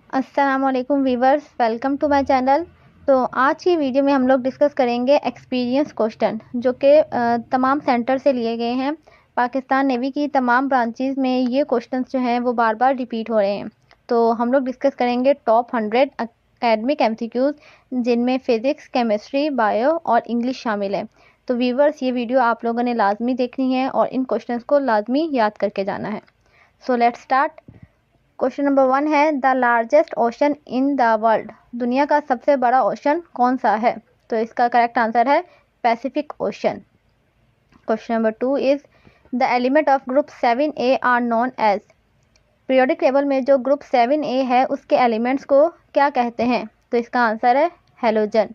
अस्सलाम वालेकुम viewers, welcome to my channel. तो आज की वीडियो में हम लोग डिस्कस करेंगे एक्सपीरियंस क्वेश्चन जो कि तमाम सेंटर से लिए गए हैं। पाकिस्तान नेवी की तमाम ब्रांचेस में ये क्वेश्चंस जो हैं वो बार बार रिपीट हो रहे हैं। तो हम लोग डिस्कस करेंगे टॉप 100 एकेडमिक एमसीक्यूज़ जिनमें फ़िज़िक्स, केमिस्ट्री, बायो और इंग्लिश शामिल है। तो वीवर्स, ये वीडियो आप लोगों ने लाजमी देखनी है और इन क्वेश्चंस को लाजमी याद करके जाना है। So let's start. Question number 1 है, the largest ocean in the world. दुनिया का सबसे बड़ा ओशन कौन सा है? तो इसका करेक्ट आंसर है Pacific Ocean. Question number 2 is, the element of group 7A are known as. Periodic table में जो ग्रुप 7A है उसके एलिमेंट्स को क्या कहते हैं? तो इसका आंसर है हेलोजन।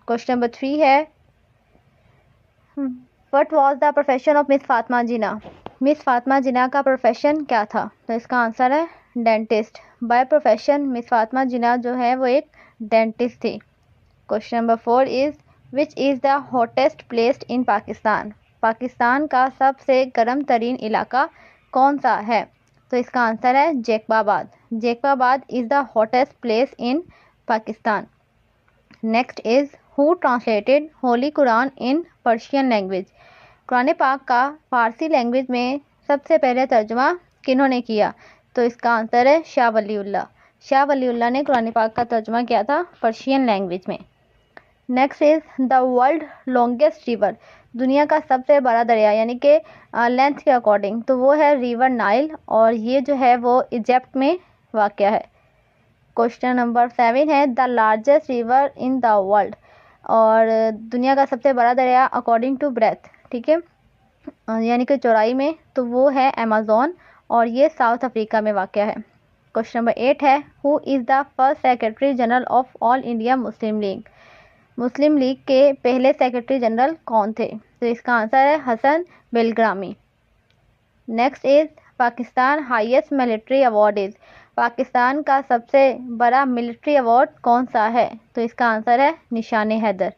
क्वेश्चन नंबर 3 है, what was the profession of Miss Fatima Jinnah. Miss Fatima Jinnah का प्रोफेशन क्या था? तो इसका आंसर है dentist. By profession Miss Fatima Jinnah जो है वो एक डेंटिस्ट थी। Question number 4 is, which is the hottest place in Pakistan. Pakistan का सबसे गर्म तरीन इलाका कौन सा है? तो इसका आंसर है Jacobabad. Jacobabad is the hottest place in Pakistan. Next is, who translated Holi Quran in Persian language. Quran पाक का फारसी लैंग्वेज में सबसे पहले तर्जुमा किन्होंने किया? तो इसका आंसर है शाह वलीउल्लाह। शाह वलीउल्लाह ने कुरान पाक का तर्जुमा किया था पर्शियन लैंग्वेज में। Next is, the world longest river. दुनिया का सबसे बड़ा दरिया यानी कि लेंथ के अकॉर्डिंग तो वो है रिवर नाइल और ये जो है वो इजिप्ट में वाक़या है। क्वेश्चन नंबर 7 है, the largest river in the world. और दुनिया का सबसे बड़ा दरिया अकॉर्डिंग टू ब्रेथ, ठीक है, यानी कि चौड़ाई में, तो वो है अमेज़न और ये साउथ अफ्रीका में वाक़या है। क्वेश्चन नंबर 8 है, who is the first secretary general of all India Muslim league. Muslim league के पहले सेक्रेटरी जनरल कौन थे? तो इसका आंसर है Hasan Belgrami. Next is, Pakistan highest military award is. Pakistan का सबसे बड़ा मिलिट्री अवार्ड कौन सा है? तो इसका आंसर है निशाने हैदर।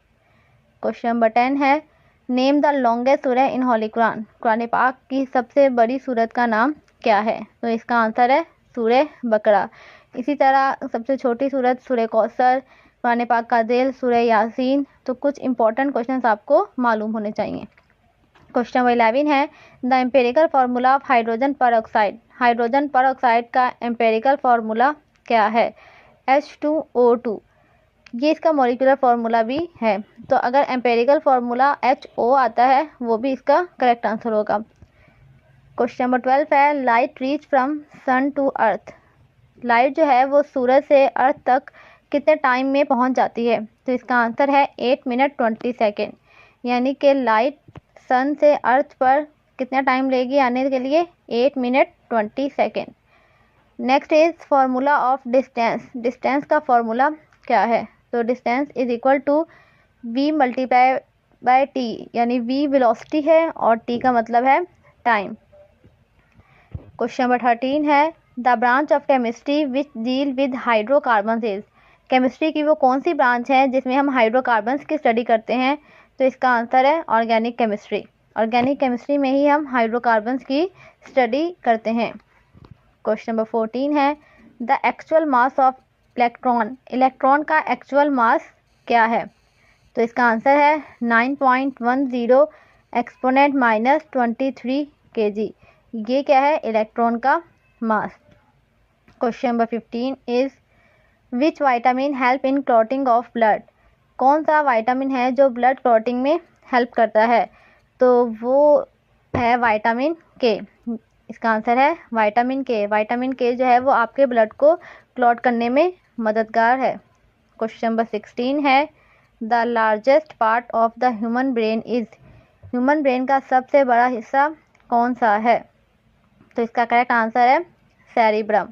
क्वेश्चन नंबर 10 है, नेम द लॉन्गेस्ट सूरह इन होली कुरान। कुरान पाक की सबसे बड़ी सूरत का नाम क्या है? तो इसका आंसर है सूरह बकरा। इसी तरह सबसे छोटी सूरत सूरह कौसर, कुरान पाक का दिल सूरह यासीन। तो कुछ इंपॉर्टेंट क्वेश्चंस आपको मालूम होने चाहिए। क्वेश्चन नंबर 11 है, the empirical formula of hydrogen peroxide. Hydrogen peroxide का एम्पेरिकल फार्मूला क्या है? H2O2। ये इसका मॉलिक्यूलर फार्मूला भी है। तो अगर एम्पेरिकल फार्मूला HO आता है वो भी इसका करेक्ट आंसर होगा। क्वेश्चन नंबर 12 है, light reach from sun to earth. Light जो है वो सूरज से अर्थ तक कितने टाइम में पहुंच जाती है? तो इसका आंसर है 8 मिनट 20 सेकेंड। यानी कि लाइट सन से अर्थ पर कितना टाइम लेगी आने के लिए? 8 minute 20 second. Next is formula of distance. Distance का फार्मूला क्या है? तो distance is equal to v multiply by t, यानी v वेलोसिटी है और t का मतलब है टाइम। क्वेश्चन नंबर 13 है, the branch of chemistry which deal with hydrocarbon is. Chemistry की वो कौन सी ब्रांच है जिसमें हम हाइड्रोकार्बन्स की स्टडी करते हैं? तो इसका आंसर है ऑर्गेनिक केमिस्ट्री। ऑर्गेनिक केमिस्ट्री में ही हम हाइड्रोकार्बन्स की स्टडी करते हैं। क्वेश्चन नंबर 14 है, the actual mass of electron. Electron का एक्चुअल मास क्या है? तो इसका आंसर है 9.10 एक्सपोनेंट माइनस 23 kg। ये क्या है? इलेक्ट्रॉन का mass. Question number 15 is, which vitamin help in clotting of blood. कौन सा वाइटामिन है जो ब्लड क्लॉटिंग में हेल्प करता है? तो वो है वाइटामिन के। इसका आंसर है वाइटामिन के। वाइटामिन के जो है वो आपके ब्लड को क्लॉट करने में मददगार है। क्वेश्चन नंबर 16 है, the largest part of the human brain is. Human brain का सबसे बड़ा हिस्सा कौन सा है? तो इसका करेक्ट आंसर है cerebrum.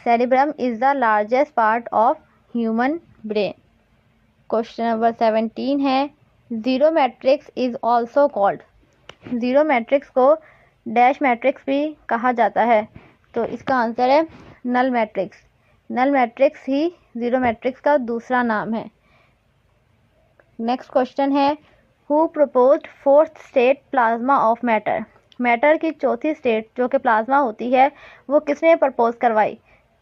Cerebrum is the largest part of human brain. Question number 17 है, zero matrix is also called. Zero matrix को डैश मैट्रिक्स भी कहा जाता है। तो इसका आंसर है नल मैट्रिक्स। नल मैट्रिक्स ही ज़ीरो मैट्रिक्स का दूसरा नाम है। नेक्स्ट क्वेश्चन है, who proposed fourth state plasma of matter. Matter की चौथी स्टेट जो कि प्लाज्मा होती है वो किसने प्रपोज करवाई?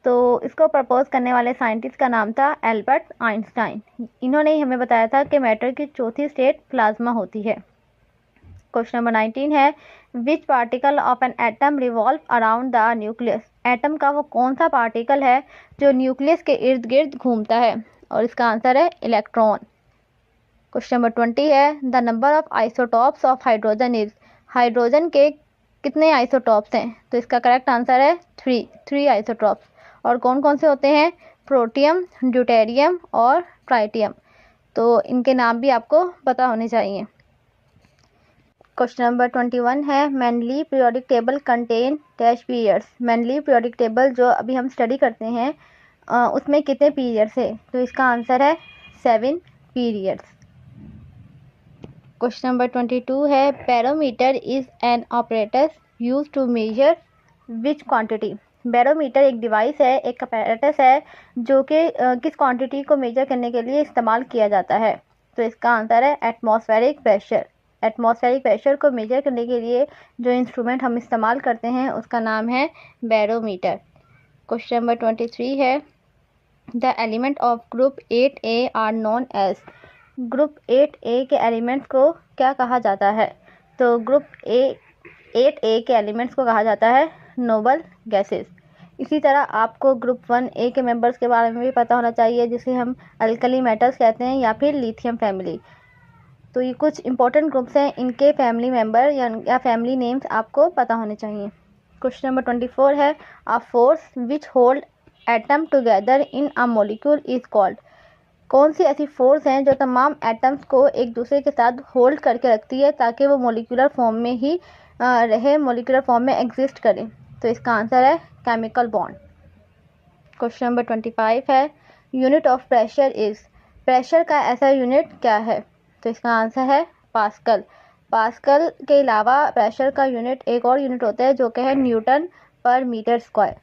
तो इसको प्रपोज करने वाले साइंटिस्ट का नाम था एल्बर्ट आइंस्टाइन। इन्होंने ही हमें बताया था कि मैटर की चौथी स्टेट प्लाज्मा होती है। क्वेश्चन नंबर 19 है, which particle of an atom revolve around the nucleus? Atom का वो कौन सा पार्टिकल है जो न्यूक्लियस के इर्द गिर्द घूमता है? और इसका आंसर है इलेक्ट्रॉन। क्वेश्चन नंबर 20 है, the number of isotopes of hydrogen is? Hydrogen के कितने आइसोटॉप्स हैं? तो इसका करेक्ट आंसर है 3 आइसोटॉप्स। और कौन कौन से होते हैं? प्रोटियम, ड्यूटेरियम और ट्राइटियम। तो इनके नाम भी आपको पता होने चाहिए। क्वेश्चन नंबर 21 है, Mendeley periodic table contain dash periods? Mendeley periodic table जो अभी हम स्टडी करते हैं उसमें कितने पीरियड्स है? तो इसका आंसर है 7 पीरियड्स। क्वेश्चन नंबर 22 है, barometer is an apparatus use to measure which quantity? Barometer एक डिवाइस है, एक अपैरेटस है जो कि किस क्वांटिटी को मेजर करने के लिए इस्तेमाल किया जाता है? तो इसका आंसर है एटमॉस्फेरिक प्रेशर। एटमॉस्फेरिक प्रेशर को मेजर करने के लिए जो इंस्ट्रूमेंट हम इस्तेमाल करते हैं उसका नाम है बैरोमीटर। क्वेश्चन नंबर 23 है, the element of group 8A are known as? Group 8A के एलिमेंट्स को क्या कहा जाता है? तो ग्रुप 8A के एलिमेंट्स को कहा जाता है नोबल गैसेस। इसी तरह आपको ग्रुप 1A के मेंबर्स के बारे में भी पता होना चाहिए, जिसे हम अल्कली मेटल्स कहते हैं या फिर लिथियम फैमिली। तो ये कुछ इंपॉर्टेंट ग्रुप्स हैं, इनके फैमिली मेंबर या फैमिली नेम्स आपको पता होने चाहिए। क्वेश्चन नंबर 24 है, a force which hold atom together in a molecule is called? कौन सी ऐसी फोर्स हैं जो तमाम एटम्स को एक दूसरे के साथ होल्ड करके रखती है ताकि वो मॉलिक्यूलर फॉर्म में ही रहे, मॉलिक्यूलर फॉर्म में एग्जिस्ट करे? तो इसका आंसर है केमिकल बॉन्ड। क्वेश्चन नंबर 25 है, unit of pressure is? Pressure का ऐसा यूनिट क्या है? तो इसका आंसर है पास्कल। पास्कल के अलावा प्रेशर का यूनिट एक और यूनिट होता है जो कि है newton per metre square.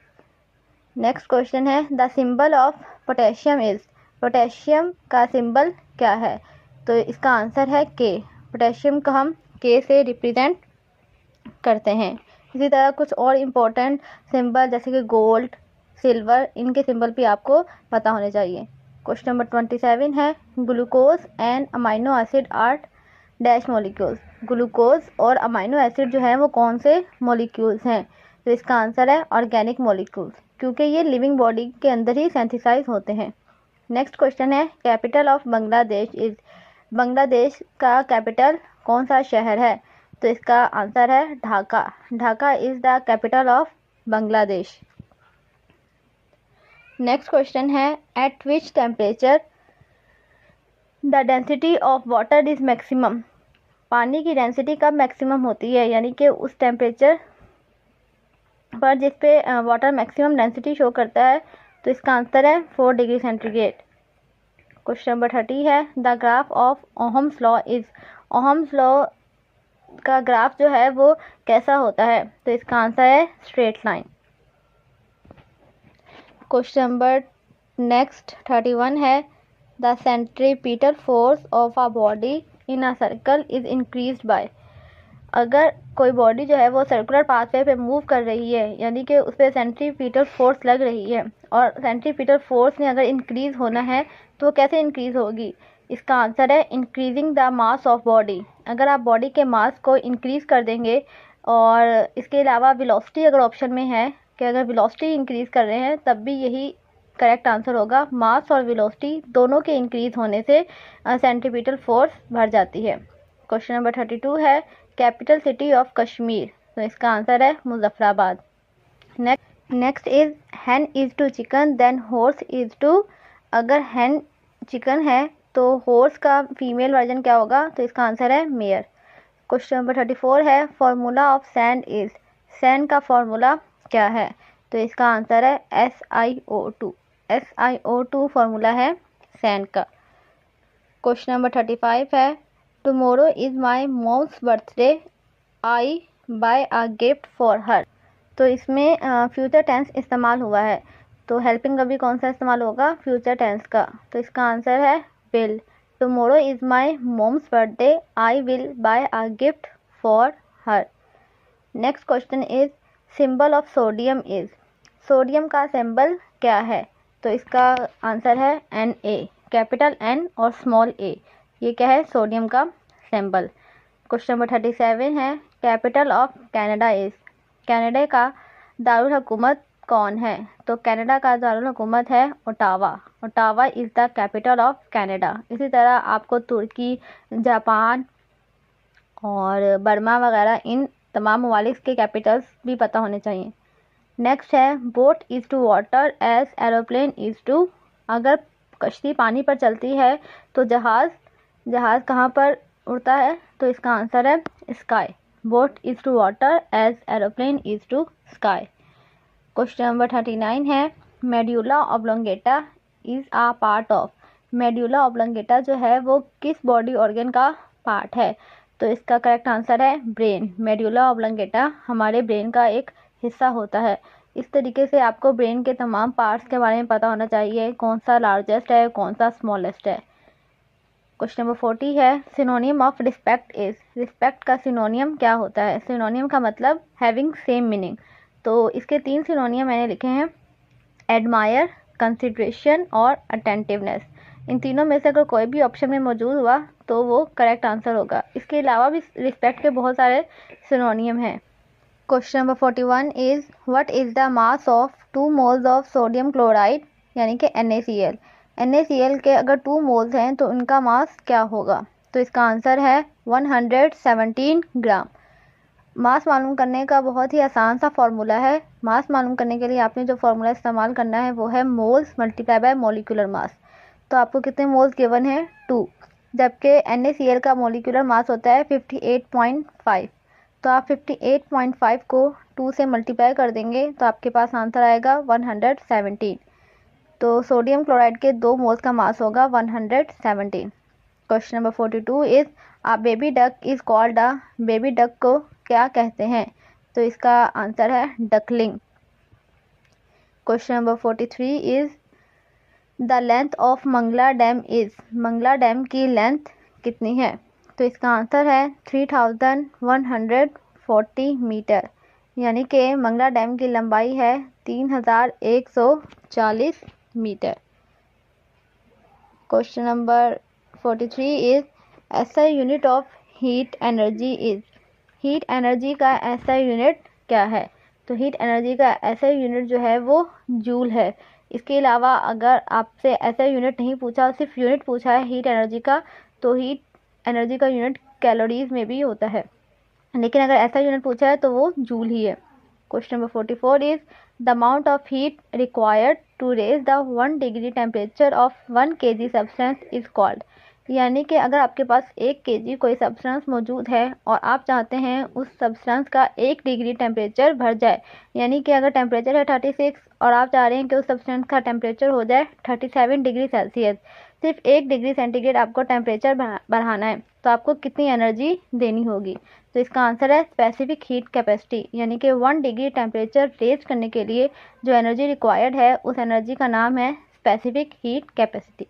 Next question है, the symbol of potassium is? Potassium का सिंबल क्या है? तो इसका आंसर है के। पोटेशियम को हम के से रिप्रेजेंट करते हैं। इसी तरह कुछ और इम्पोर्टेंट सिंबल जैसे कि गोल्ड, सिल्वर, इनके सिंबल भी आपको पता होने चाहिए। क्वेश्चन नंबर 27 है, glucose and amino acid are dash molecules? Glucose और अमाइनो एसिड जो है वो कौन से मॉलिक्यूल्स हैं? तो इसका आंसर है ऑर्गेनिक मॉलिक्यूल्स, क्योंकि ये लिविंग बॉडी के अंदर ही सिंथेसाइज होते हैं। नेक्स्ट क्वेश्चन है, capital of Bangladesh is? Bangladesh का कैपिटल कौन सा शहर है? तो इसका आंसर है Dhaka. Dhaka is the capital of Bangladesh. Next question है, at which temperature the density of water is maximum? पानी की डेंसिटी कब मैक्सिमम होती है, यानी कि उस टेम्परेचर पर जिस पे वाटर मैक्सिमम डेंसिटी शो करता है? तो इसका आंसर है 4 डिग्री सेंटीग्रेड। क्वेश्चन नंबर 30 है, the graph of Ohm's law is? Ohm's law का ग्राफ जो है वो कैसा होता है? तो इसका आंसर है straight line. Question number next 31 है, the centripetal force of a body in a circle is increased by? अगर कोई बॉडी जो है वो सर्कुलर पाथवे पे मूव कर रही है, यानी कि उस पर सेंट्रीपिटल फोर्स लग रही है, और सेंट्रीपिटल फोर्स ने अगर इंक्रीज होना है तो कैसे इंक्रीज होगी? इसका आंसर है increasing the mass of body. अगर आप बॉडी के मास को इंक्रीज कर देंगे, और इसके अलावा वेलोसिटी अगर ऑप्शन में है कि अगर वेलोसिटी इंक्रीज कर रहे हैं तब भी यही करेक्ट आंसर होगा। मास और वेलोसिटी दोनों के इंक्रीज होने से सेंट्रीपिटल फोर्स बढ़ जाती है। क्वेश्चन नंबर 32 है, कैपिटल सिटी ऑफ कश्मीर? तो इसका आंसर है Muzaffarabad. Next is, hen is to chicken then horse is to? अगर हैन चिकन है तो हॉर्स का फीमेल वर्जन क्या होगा? तो इसका आंसर है मेयर। क्वेश्चन नंबर 34 है, formula of sand is? Sand का फॉर्मूला क्या है? तो इसका आंसर है SiO2। SiO2 फॉर्मूला है सैंड का। क्वेश्चन नंबर 35 है, tomorrow is my mom's birthday, I buy a gift for her? तो इसमें फ्यूचर टेंस इस्तेमाल हुआ है, तो हेल्पिंग कभी कौन सा इस्तेमाल होगा? फ्यूचर टेंस का। तो इसका आंसर है will. Tomorrow is my mom's birthday, I will buy a gift for her. Next question is symbol of sodium is, sodium का सिंबल क्या है? तो इसका आंसर है Na, कैपिटल N और स्मॉल a। ये क्या है? सोडियम का सिंबल। क्वेश्चन नंबर 37 है capital of Canada is, Canada का दारुल हुकूमत कौन है? तो कनाडा का दारुल हुकूमत है Ottawa, Ottawa is the capital of Canada. इसी तरह आपको तुर्की, जापान और बर्मा वगैरह इन तमाम ममालिक के कैपिटल्स भी पता होने चाहिए। नेक्स्ट है boat is to water as aeroplane is to, अगर कश्ती पानी पर चलती है तो जहाज़ कहाँ पर उड़ता है? तो इसका आंसर है sky. Boat is to water as aeroplane is to sky. Question number 39 है medulla oblongata is a part of, medulla oblongata जो है वो किस बॉडी ऑर्गन का पार्ट है? तो इसका करेक्ट आंसर है ब्रेन। मेड्यूला ऑब्लोंगेटा हमारे ब्रेन का एक हिस्सा होता है। इस तरीके से आपको ब्रेन के तमाम पार्ट्स के बारे में पता होना चाहिए, कौन सा लार्जेस्ट है, कौन सा स्मॉलेस्ट है। क्वेश्चन नंबर 40 है सिनोनियम ऑफ रिस्पेक्ट इज, रिस्पेक्ट का सिनोनियम क्या होता है? सिनोनियम का मतलब हैविंग सेम मीनिंग। तो इसके 3 सिनोनियम मैंने लिखे हैं, एडमायर, कंसिडरेशन और अटेंटिवनेस। इन तीनों में से अगर कोई भी ऑप्शन में मौजूद हुआ तो वो करेक्ट आंसर होगा। इसके अलावा भी रिस्पेक्ट के बहुत सारे सिनोनियम हैं। Question number 41 is what is the mass of 2 moles of sodium chloride यानी कि NaCl, NaCl के अगर 2 मोल्स हैं तो उनका मास क्या होगा? तो इसका आंसर है 117 ग्राम। मास मालूम करने का बहुत ही आसान सा फार्मूला है। मास मालूम करने के लिए आपने जो फार्मूला इस्तेमाल करना है वो है moles multiply by molecular mass. तो आपको कितने मोल्स गिवन है? 2, जबकि NaCl का मोलिकुलर मास होता है 58.5। तो आप 58.5 को 2 से मल्टीप्लाई कर देंगे तो आपके पास आंसर आएगा 117। तो सोडियम क्लोराइड के 2 मोल्स का मास होगा 117। Question number 42 is a baby duck is called a, baby duck को क्या कहते हैं? तो इसका आंसर है duckling. Question number 43 is the length of Mangla dam is, Mangla dam की लेंथ कितनी है? तो इसका आंसर है 3140 मीटर, यानी कि मंगला डैम की लंबाई है 3140 metre. Question number 43 is SI unit of heat energy is, heat energy का एसआई यूनिट क्या है? तो हीट एनर्जी का एसआई यूनिट जो है वो जूल है। इसके अलावा अगर आपसे एसआई यूनिट नहीं पूछा, सिर्फ यूनिट पूछा है हीट एनर्जी का, तो हीट एनर्जी का यूनिट कैलोरीज में भी होता है, लेकिन अगर ऐसा यूनिट पूछा है तो वो जूल ही है। Question number 44 is the amount of heat required to raise the 1 degree temperature of 1 kg substance is called, यानी कि अगर आपके पास 1 kg कोई सब्सटेंस मौजूद है और आप चाहते हैं उस सब्सटेंस का 1 डिग्री टेम्परेचर बढ़ जाए, यानी कि अगर टेम्परेचर है 36 और आप चाह रहे हैं कि उस सब्सटेंस का टेम्परेचर हो जाए 37 डिग्री सेल्सियस, सिर्फ 1 डिग्री सेंटीग्रेड आपको टेम्परेचर बढ़ाना है, तो आपको कितनी एनर्जी देनी होगी? तो इसका आंसर है स्पेसिफिक हीट कैपेसिटी, यानी कि 1 डिग्री टेम्परेचर रेज करने के लिए जो एनर्जी रिक्वायर्ड है उस एनर्जी का नाम है specific heat capacity.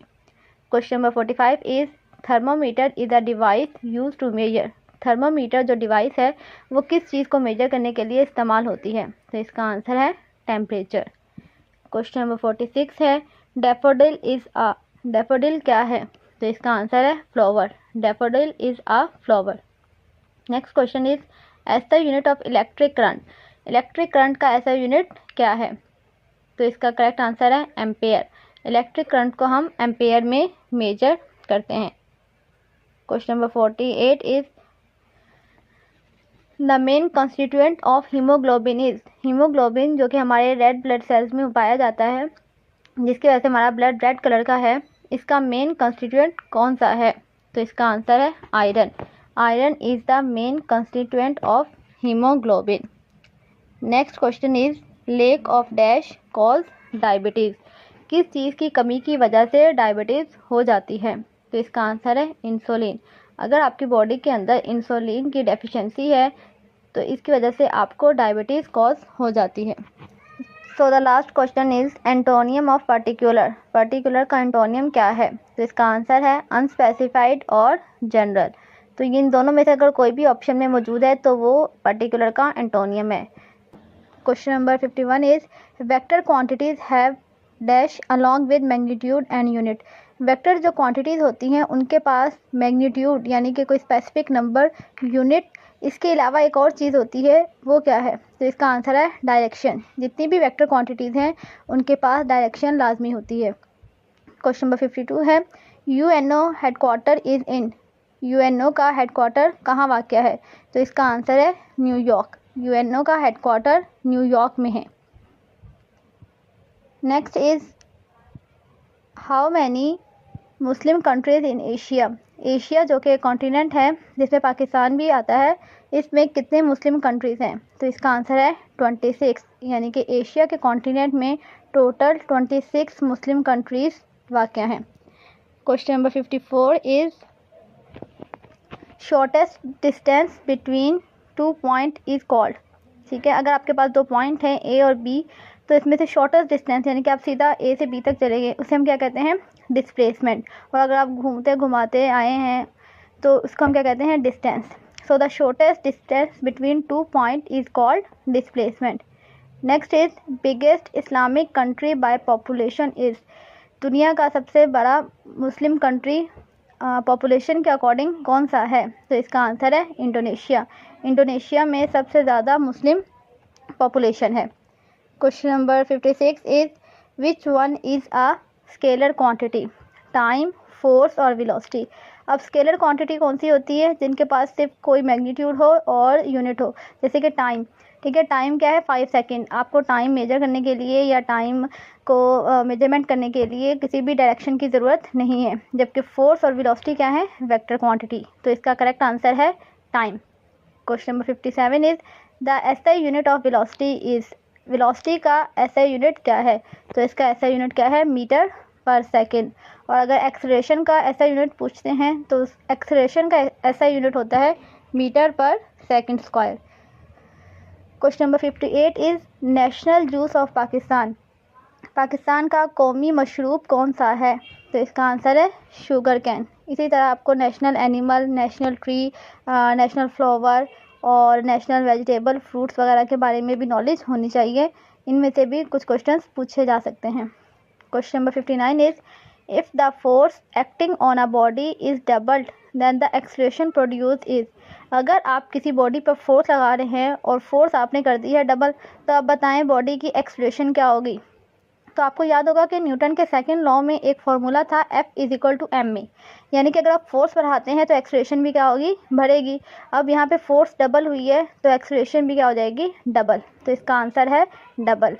Question number 45 is thermometer is a device use to measure, thermometer जो डिवाइस है वो किस चीज़ को मेजर करने के लिए इस्तेमाल होती है? तो इसका आंसर है टेम्परेचर। क्वेश्चन नंबर 46 है डैफोडिल इज़ अ, डैफोडिल क्या है? तो इसका आंसर है flower, daffodil is a flower. Next question is S the unit of electric current, electric current का ऐसा यूनिट क्या है? तो इसका करेक्ट आंसर है एम्पेयर, इलेक्ट्रिक करंट को हम एम्पेयर में मेजर करते हैं। Question number 48 is the main constituent of haemoglobin is, haemoglobin जो कि हमारे रेड ब्लड सेल्स में पाया जाता है, जिसकी वजह से हमारा ब्लड रेड कलर का है, इसका मेन कॉन्स्टिट्यूएंट कौन सा है? तो इसका आंसर है iron, iron is the main constituent of haemoglobin. Next question is lake of dash cause diabetes, किस चीज़ की कमी की वजह से डायबिटीज़ हो जाती है? तो इसका आंसर है इंसुलिन, अगर आपकी बॉडी के अंदर इंसुलिन की डेफिशिएंसी है तो इसकी वजह से आपको डायबिटीज़ कॉज हो जाती है। So the last question is antonym of particular, particular का एंटोनियम क्या है? तो इसका आंसर है अनस्पेसिफाइड और जनरल। तो इन दोनों में से अगर कोई भी ऑप्शन में मौजूद है तो वो पर्टिकुलर का एंटोनियम है। Question number 51 is vector quantities have dash along with magnitude and unit. Vector जो क्वांटिटीज़ होती हैं उनके पास मैग्नीट्यूड यानी कि कोई स्पेसिफिक नंबर, यूनिट, इसके अलावा एक और चीज़ होती है, वो क्या है? तो इसका आंसर है डायरेक्शन। जितनी भी वेक्टर क्वांटिटीज़ हैं उनके पास डायरेक्शन लाजमी होती है। क्वेश्चन नंबर 52 है UNO headquarter is in. UNO का हेडक्वार्टर कहाँ वाक़या है? तो इसका आंसर है न्यूयॉर्क। यूएनओ का हेडक्वार्टर न्यूयॉर्क में है। Next is how many Muslim countries in Asia. Asia जो कि कॉन्टिनेंट है जिसमें पाकिस्तान भी आता है, इसमें कितने मुस्लिम कंट्रीज़ हैं? तो इसका आंसर है 26, यानी कि एशिया के कॉन्टिनेंट में टोटल 26 मुस्लिम कंट्रीज़ वाक़या हैं। Question number 54 is shortest distance between 2 point is called. ठीक है, अगर आपके पास 2 पॉइंट हैं ए और बी, तो इसमें से शॉर्टेस्ट डिस्टेंस यानी कि आप सीधा ए से बी तक चले गए, उसे हम क्या कहते हैं? डिस्प्लेसमेंट। और अगर आप घूमते घुमाते आए हैं तो उसको हम क्या कहते हैं? Distance. So the shortest distance between 2 point is called displacement. Next is biggest Islamic country by population is. दुनिया का सबसे बड़ा मुस्लिम कंट्री पॉपुलेशन के अकॉर्डिंग कौन सा है? तो इसका आंसर है इंडोनेशिया। इंडोनेशिया में सबसे ज़्यादा मुस्लिम पॉपुलेशन है। Question number 56 is which one is a scalar quantity? Time, force और वेलोसिटी। अब स्केलर क्वांटिटी कौन सी होती है? जिनके पास सिर्फ कोई मैग्नीट्यूड हो और यूनिट हो, जैसे कि टाइम। ठीक है, टाइम क्या है? 5 सेकेंड। आपको टाइम मेजर करने के लिए या टाइम को मेजरमेंट करने के लिए किसी भी डायरेक्शन की ज़रूरत नहीं है। जबकि फोर्स और वेलोसिटी क्या है? Vector quantity. तो इसका करेक्ट आंसर है time. Question number 57 is the SI unit of velocity is. Velocity का एसआई यूनिट क्या है? तो इसका एसआई यूनिट क्या है? मीटर पर सेकेंड। और अगर एक्सेलरेशन का एसआई यूनिट पूछते हैं तो एक्सेलरेशन का एसआई यूनिट होता है मीटर पर second square. Question number 58 is national juice of Pakistan. Pakistan का कौमी मशरूब कौन सा है? तो इसका आंसर है शुगर कैन। इसी तरह आपको national animal, national tree, national flower और नेशनल वेजिटेबल, फ्रूट्स वगैरह के बारे में भी नॉलेज होनी चाहिए। इनमें से भी कुछ क्वेश्चंस पूछे जा सकते हैं। Question number 59 is if the force acting on a body is doubled then the acceleration produce is. अगर आप किसी बॉडी पर फोर्स लगा रहे हैं और फोर्स आपने कर दी है डबल, तो आप बताएं बॉडी की एक्सलेशन क्या होगी? तो आपको याद होगा कि न्यूटन के सेकंड लॉ में एक फार्मूला था F=ma, यानी कि अगर आप फोर्स बढ़ाते हैं तो एक्सलेशन भी क्या होगी? बढ़ेगी। अब यहाँ पे फोर्स डबल हुई है तो एक्सलेशन भी क्या हो जाएगी? डबल। तो इसका आंसर है double.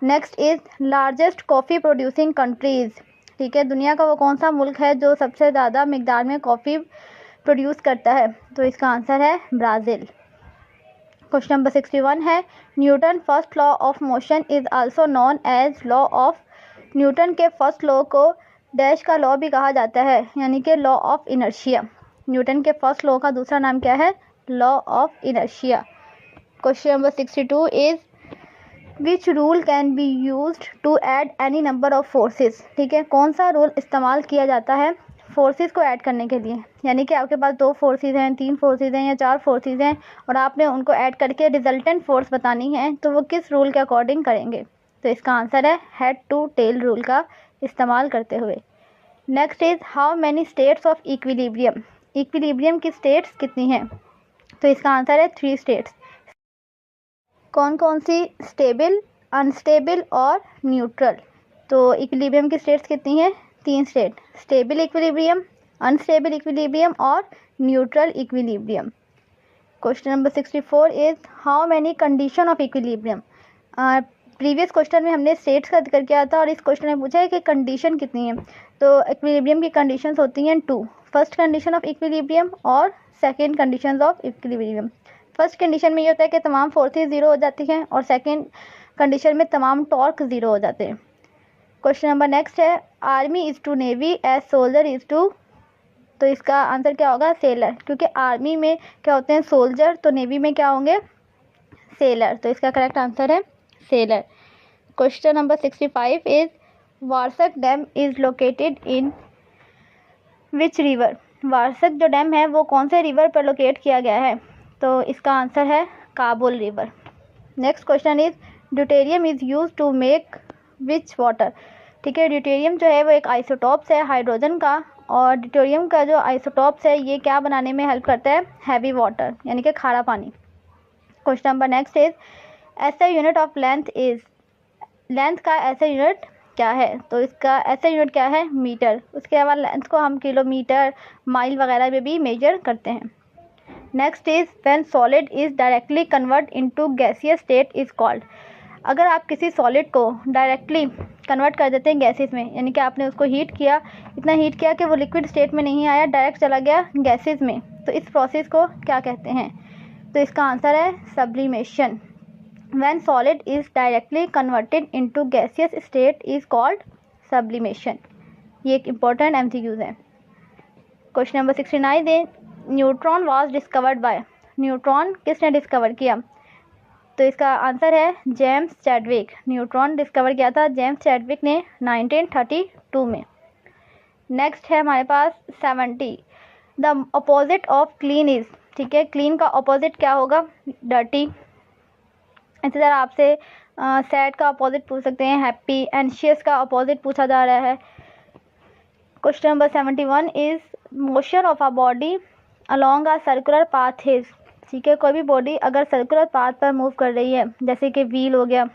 Next is largest coffee producing countries. ठीक है, दुनिया का वो कौन सा मुल्क है जो सबसे ज़्यादा मिकदार में कॉफ़ी प्रोड्यूस करता है? तो इसका आंसर है ब्राज़ील। क्वेश्चन नंबर 61 है Newton first law of motion is also known as law of. Newton के फर्स्ट लॉ को डैश का लॉ भी कहा जाता है, यानी कि लॉ ऑफ इनर्शिया। न्यूटन के फर्स्ट लॉ का दूसरा नाम क्या है? Law of inertia. Question number 62 is which rule can be used to add any number of forces. ठीक है, कौन सा रूल इस्तेमाल किया जाता है फोर्सेस को ऐड करने के लिए? यानी कि आपके पास 2 फोर्सेस हैं, 3 फोर्सेस हैं या 4 फोर्सेस हैं और आपने उनको ऐड करके रिजल्टेंट फोर्स बतानी है, तो वो किस रूल के अकॉर्डिंग करेंगे? तो इसका आंसर है हेड टू टेल रूल का इस्तेमाल करते हुए। Next is how many states of equilibrium. Equilibrium की स्टेट्स कितनी हैं? तो इसका आंसर है 3 स्टेट्स। कौन कौन सी? स्टेबल, अनस्टेबल और न्यूट्रल। तो इक्विलिब्रियम की स्टेट्स कितनी हैं? 3 state, stable equilibrium, unstable equilibrium और neutral equilibrium. Question number 64 is how many condition of equilibrium. Previous question में हमने स्टेट्स का जिक्र किया था और इस क्वेश्चन में पूछा है कि कंडीशन कितनी है। तो इक्विलिब्रियम की कंडीशंस होती हैं 2, फर्स्ट कंडीशन ऑफ इक्विलिब्रियम और second condition of equilibrium. First condition में ये होता है कि तमाम फोर्सेस ज़ीरो हो जाती हैं और सेकेंड कंडीशन में तमाम टॉर्क ज़ीरो हो जाते हैं। क्वेश्चन नंबर नेक्स्ट है army is to navy as soldier is to. तो इसका आंसर क्या होगा? सेलर, क्योंकि आर्मी में क्या होते हैं? सोल्जर, तो नेवी में क्या होंगे? सेलर। तो इसका करेक्ट आंसर है sailor. Question number 65 is Warsak dam is located in which river. Warsak जो डैम है वो कौन से रिवर पर लोकेट किया गया है? तो इसका आंसर है Kabul river. Next question is deuterium is use to make which water? ठीक है, ड्यूटेरियम जो है वो एक आइसोटॉप्स है हाइड्रोजन का, और ड्यूटेरियम का जो आइसोटॉप्स है ये क्या बनाने में हेल्प करता है? हैवी वाटर यानी कि खारा पानी। क्वेश्चन नंबर नेक्स्ट इज ऐसा unit of length is, length का ऐसा यूनिट क्या है? तो इसका ऐसा यूनिट क्या है? मीटर। उसके अलावा लेंथ को हम किलोमीटर, माइल वगैरह में भी मेजर करते हैं। Next is when solid is directly convert into gaseous state is called. अगर आप किसी सॉलिड को डायरेक्टली कन्वर्ट कर देते हैं गैसेस में, यानी कि आपने उसको हीट किया, इतना हीट किया कि वो लिक्विड स्टेट में नहीं आया, डायरेक्ट चला गया गैसेस में, तो इस प्रोसेस को क्या कहते हैं? तो इसका आंसर है sublimation. When solid is directly converted into gaseous state is called sublimation. ये एक इम्पॉर्टेंट एमसीक्यूज है। Question number 69 they neutron was discovered by. Neutron किसने डिस्कवर किया? तो इसका आंसर है जेम्स चैडविक। न्यूट्रॉन डिस्कवर किया था जेम्स चैडविक ने 1932 में। नेक्स्ट है हमारे पास 70 the opposite of clean is. ठीक है, क्लीन का अपोजिट क्या होगा? डर्टी। इसी तरह आपसे सैड का अपोजिट पूछ सकते हैं हैप्पी, एंशियस का अपोजिट पूछा जा रहा है। Question number 71 is motion of a body along a circular path is. ठीक है, कोई भी बॉडी अगर सर्कुलर पाथ पर मूव कर रही है, जैसे कि व्हील हो गया,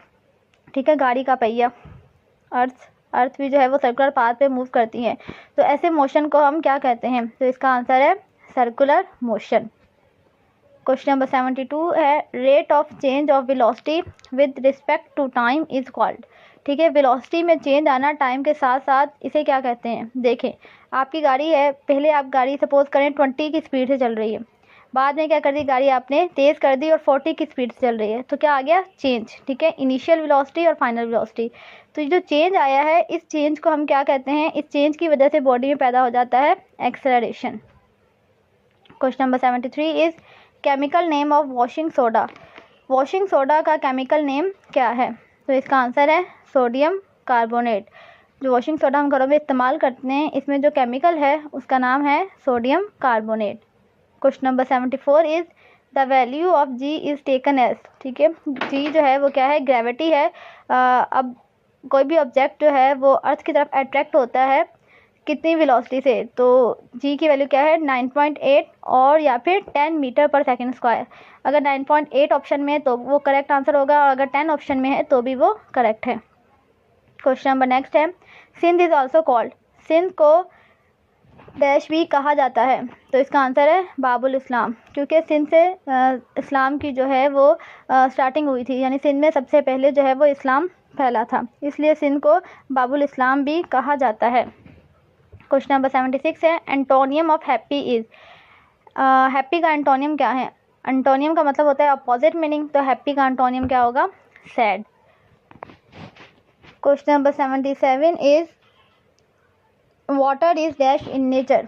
ठीक है, गाड़ी का पहिया, अर्थ भी जो है वो सर्कुलर पाथ पे मूव करती है, तो ऐसे मोशन को हम क्या कहते हैं? तो इसका आंसर है सर्कुलर मोशन। क्वेश्चन नंबर 72 है rate of change of velocity with respect to time is called. ठीक है, वेलोसिटी में चेंज आना टाइम के साथ साथ, इसे क्या कहते हैं? देखें, आपकी गाड़ी है, पहले आप गाड़ी सपोज करें 20 की स्पीड से चल रही है, बाद में क्या कर दी गाड़ी आपने तेज़ कर दी और 40 की स्पीड से चल रही है, तो क्या आ गया? चेंज। ठीक है, इनिशियल वेलोसिटी और फाइनल वेलोसिटी। तो जो चेंज आया है, इस चेंज को हम क्या कहते हैं? इस चेंज की वजह से बॉडी में पैदा हो जाता है acceleration. Question number 73 is chemical name of washing soda. Washing soda का केमिकल नेम क्या है? तो इसका आंसर है सोडियम कार्बोनेट। जो वॉशिंग सोडा हम घरों में इस्तेमाल करते हैं, इसमें जो केमिकल है उसका नाम है sodium carbonate. Question number 74 is the value of g is taken as. ठीक है, जी जो है वो क्या है? ग्रेविटी है। अब कोई भी ऑब्जेक्ट जो है वो अर्थ की तरफ अट्रैक्ट होता है कितनी वेलोसिटी से? तो जी की वैल्यू क्या है? 9.8 और या फिर 10 मीटर पर सेकेंड स्क्वायर। अगर 9.8 ऑप्शन में है तो वो करेक्ट आंसर होगा, और अगर 10 ऑप्शन में है तो भी वो करेक्ट है। क्वेश्चन नंबर नेक्स्ट है Sindh is also called. Sindh को डैश भी कहा जाता है, तो इसका आंसर है बाबुल इस्लाम, क्योंकि सिंध से इस्लाम की जो है वो स्टार्टिंग हुई थी, यानी सिंध में सबसे पहले जो है वो इस्लाम फैला था, इसलिए सिंध को बाबुल इस्लाम भी कहा जाता है। क्वेश्चन नंबर 76 है antonym of happy is. Happy का एंटोनियम क्या है? एंटोनियम का मतलब होता है अपोजिट मीनिंग, तो हैप्पी का एंटोनियम क्या होगा? Sad. Question number 77 is water is dash in nature.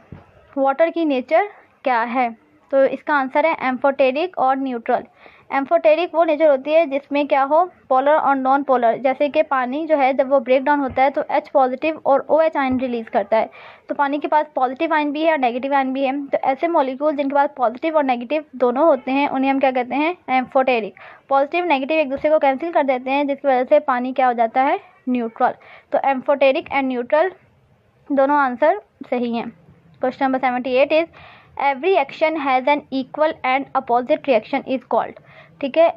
Water की नेचर क्या है? तो इसका आंसर है एम्फोटेरिक और न्यूट्रल। एम्फोटेरिक वो नेचर होती है जिसमें क्या हो? पोलर और नॉन पोलर। जैसे कि पानी जो है जब वो ब्रेक डाउन होता है तो H पॉजिटिव और OH आयन रिलीज करता है, तो पानी के पास पॉजिटिव आयन भी है और नेगेटिव आयन भी है, तो ऐसे मॉलिक्यूल जिनके पास पॉजिटिव और नेगेटिव दोनों होते हैं उन्हें हम क्या कहते हैं? एम्फोटेरिक। पॉजिटिव नेगेटिव एक दूसरे को कैंसिल कर देते हैं, जिसकी वजह से पानी क्या हो जाता है? न्यूट्रल। तो एम्फोटेरिक एंड न्यूट्रल दोनों आंसर सही हैं। Question number 78 is every action has an equal and opposite reaction is called. ठीक है,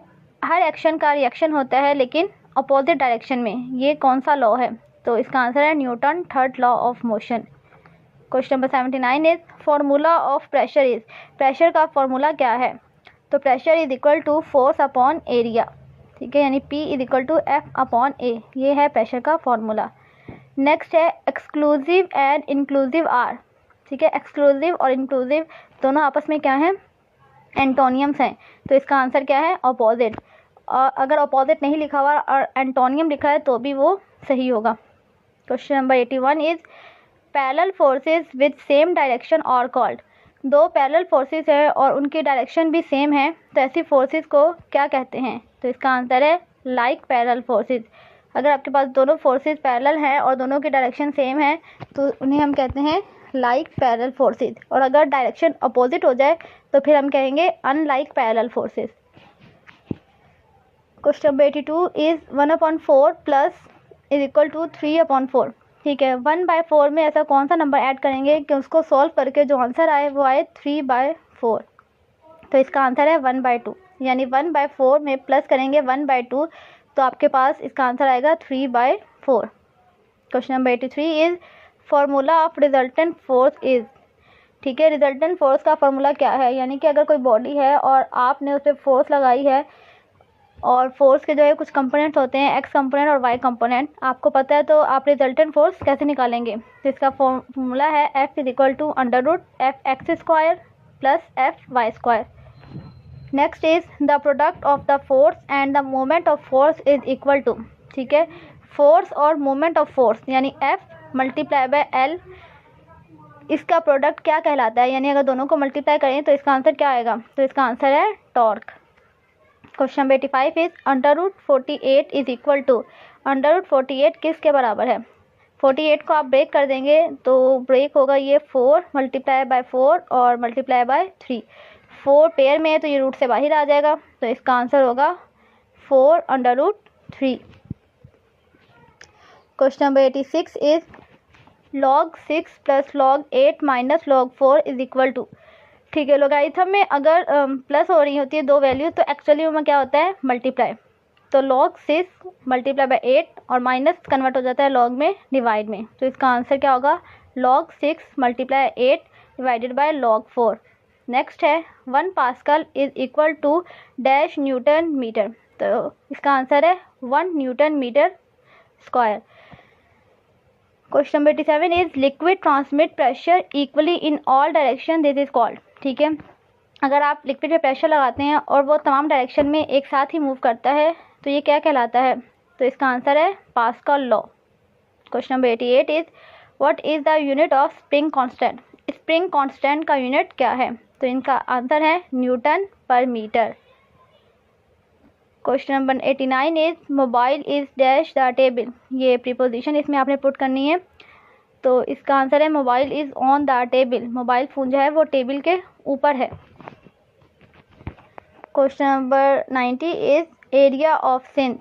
हर एक्शन का रिएक्शन होता है लेकिन अपोजिट डायरेक्शन में, ये कौन सा लॉ है? तो इसका आंसर है Newton third law of motion. Question number 79 is formula of pressure is. Pressure का फॉर्मूला क्या है? तो pressure is equal to force upon area. ठीक है, यानी P is equal to F upon A, ये है प्रेशर का फॉर्मूला। नेक्स्ट है एक्सक्लूसिव एंड इंक्लूसिव आर। ठीक है, एक्सक्लूसिव और इंक्लूसिव दोनों आपस में क्या है? एंटोनियम्स हैं, तो इसका आंसर क्या है? अपोजिट। और अगर अपोजिट नहीं लिखा हुआ और एंटोनियम लिखा है तो भी वो सही होगा। Question number 81 is parallel forces with same direction और कॉल्ड। दो पैरेलल फोर्सेस है और उनकी डायरेक्शन भी सेम है, तो ऐसी फोर्सेस को क्या कहते हैं? तो इसका आंसर है लाइक पैरेलल फोर्सेस। अगर आपके पास दोनों फोर्सेस पैरेलल हैं और दोनों की डायरेक्शन सेम है तो उन्हें हम कहते हैं लाइक पैरेलल फोर्सेस, और अगर डायरेक्शन अपोजिट हो जाए तो फिर हम कहेंगे unlike parallel forces. Question number 82 is 1/4 plus is equal to 3/4। ठीक है, 1/4 में ऐसा कौन सा नंबर ऐड करेंगे कि उसको सॉल्व करके जो आंसर आए वो आए 3/4। तो इसका आंसर है 1/2, यानी 1/4 में प्लस करेंगे 1/2 तो आपके पास इसका आंसर आएगा 3/4। Question number 83 is formula of resultant force is. ठीक है, रिजल्टेंट फोर्स का फॉर्मूला क्या है, यानी कि अगर कोई बॉडी है और आपने उस पर फोर्स लगाई है और फोर्स के जो है कुछ कंपोनेंट्स होते हैं, एक्स कंपोनेंट और वाई कंपोनेंट, आपको पता है, तो आप रिजल्टेंट फोर्स कैसे निकालेंगे। तो इसका फॉर्मूला है F = √F(x² + F(y²). Next is the product of the force and the moment of force is equal to. ठीक है, फोर्स और मोमेंट ऑफ फोर्स यानी F × L, इसका प्रोडक्ट क्या कहलाता है, यानी अगर दोनों को मल्टीप्लाई करें तो इसका आंसर क्या आएगा, तो इसका आंसर है torque. Question number 85 is √48 is equal to. √48 किसके बराबर है। 48 को आप ब्रेक कर देंगे तो ब्रेक होगा ये 4 × 4 और × 3। 4 पेयर में है तो ये रूट से बाहर आ जाएगा, तो इसका आंसर होगा 4/3। Question number 86 is log 6 + log 8 - log 4 is equal to. ठीक है, लोगारिथम में अगर प्लस हो रही होती है दो वैल्यू तो एक्चुअली में क्या होता है, मल्टीप्लाई। तो log 6 × 8 और माइनस कन्वर्ट हो जाता है log में, डिवाइड में। तो इसका आंसर क्या होगा, log 6 × 8 divided by log 4। Next है 1 pascal is equal to dash newton metre. तो इसका आंसर है 1 newton metre square. Question number 87 is liquid transmit pressure equally in all direction, this is called. ठीक है, अगर आप लिक्विड पे प्रेशर लगाते हैं और वो तमाम डायरेक्शन में एक साथ ही मूव करता है तो ये क्या कहलाता है, तो इसका आंसर है Pascal law. Question number 88 is what is the unit of spring constant. Spring constant का यूनिट क्या है, तो इनका आंसर है newton per metre. Question number 89 is mobile is dash the table. ये प्रीपोजिशन इसमें आपने पुट करनी है, तो इसका आंसर है mobile is on the table. Mobile phone जो है वो टेबल के ऊपर है। Question number 90 is area of Sindh.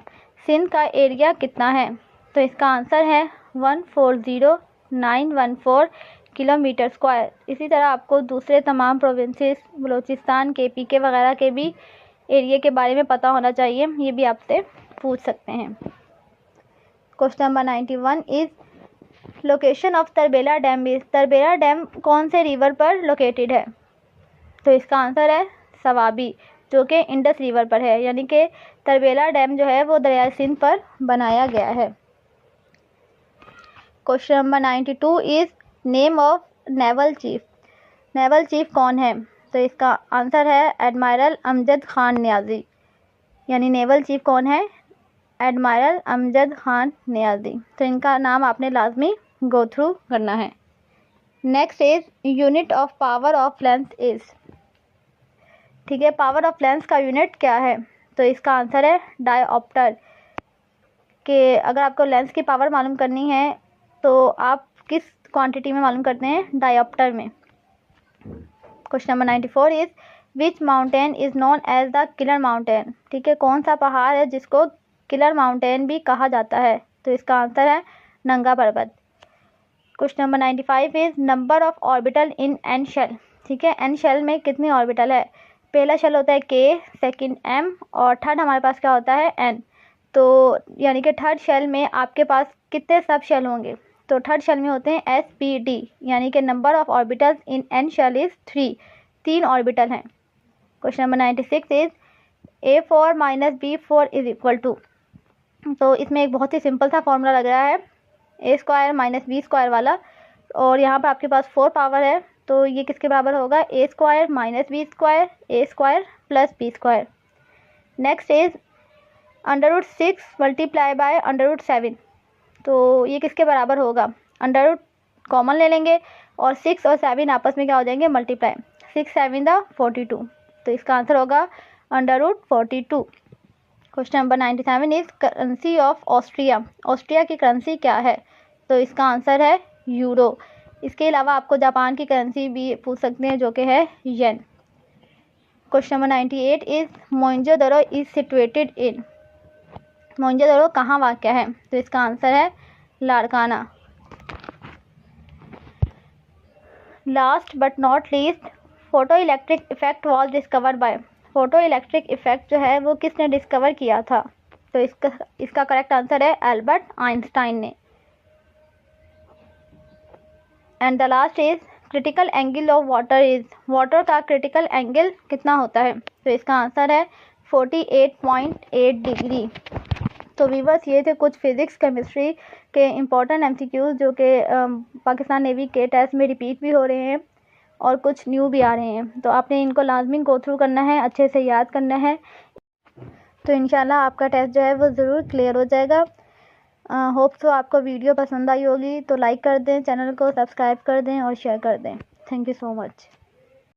Sindh का एरिया कितना है, तो इसका आंसर है 140,914 किलोमीटर स्क्वायर। इसी तरह आपको दूसरे तमाम प्रोविंसेस, बलूचिस्तान के, पीके वगैरह के भी एरिया के बारे में पता होना चाहिए, ये भी आपसे पूछ सकते हैं। Question number 91 is location of Tarbela dam is. Tarbela dam कौन से रिवर पर लोकेटेड है, तो इसका आंसर है सवाबी, जो कि इंडस रिवर पर है, यानी कि तरबेला डैम जो है वो दरियाए सिंध पर बनाया गया है। Question number 92 is name of naval chief. Naval chief कौन है, तो इसका आंसर है एडमायरल अमजद खान नियाजी, यानी नेवल चीफ कौन है, एडमायरल अमजद खान नियाजी। तो इनका नाम आपने लाजमी गो थ्रू करना है। Next is unit of power of lens is. ठीक है, पावर ऑफ लेंस का यूनिट क्या है, तो इसका आंसर है डायऑप्टर। कि अगर आपको लेंस की पावर मालूम करनी है तो आप किस क्वांटिटी में मालूम करते हैं, डायऑप्टर में। Question number 94 is which mountain is known as the killer mountain. ठीक है, कौन सा पहाड़ है जिसको किलर माउंटेन भी कहा जाता है, तो इसका आंसर है Nanga Parbat. Question number 95 is number of orbital in n shell. ठीक है, एन शेल में कितनी ऑर्बिटल है, पहला शेल होता है K, सेकंड M और थर्ड हमारे पास क्या होता है N। तो यानी कि थर्ड शेल में आपके पास कितने सब शेल होंगे, तो थर्ड शेल में होते हैं SPD, यानी कि number of orbitals in n shell is 3 orbital हैं। Question number 96 is A4 - B4 is equal to. तो इसमें एक बहुत ही सिंपल सा फॉर्मूला लग रहा है, A² - B² वाला, और यहाँ पर आपके पास 4 पावर है, तो ये किसके बराबर होगा, A² - B², A² + B²। Next is √6 × √7। तो ये किसके बराबर होगा, अंडर कॉमन ले लेंगे और 6 और 7 आपस में क्या हो जाएंगे, मल्टीप्लाई। 6 × 7 = 42, तो इसका आंसर होगा √42। Question number 97 is currency of Austria. Austria की करेंसी क्या है, तो इसका आंसर है यूरो। इसके अलावा आपको जापान की करेंसी भी पूछ सकते हैं जो कि है yen. Question number 98 is Mohenjodaro is situated in. Mohenjodaro कहाँ वाक़ है? तो इसका आंसर है Larkana. Last but not least, photo electric effect was discovered by. Photo electric effect जो है वो किसने डिस्कवर किया था? तो इसका करेक्ट आंसर है एल्बर्ट आइंस्टाइन ने। And the last is critical angle of water is. Water का क्रिटिकल एंगल कितना होता है? तो इसका आंसर है 48.8 डिग्री। तो व्यूअर्स, ये थे कुछ फिज़िक्स केमिस्ट्री के इम्पोर्टेंट एमसीक्यूज़ जो कि पाकिस्तान नेवी के टेस्ट में रिपीट भी हो रहे हैं और कुछ न्यू भी आ रहे हैं। तो आपने इनको लाजमी गो थ्रू करना है, अच्छे से याद करना है, तो इंशाल्लाह आपका टेस्ट जो है वो ज़रूर क्लियर हो जाएगा। होप सो आपको वीडियो पसंद आई होगी, तो लाइक कर दें, चैनल को सब्सक्राइब कर दें और शेयर कर दें। Thank you so much.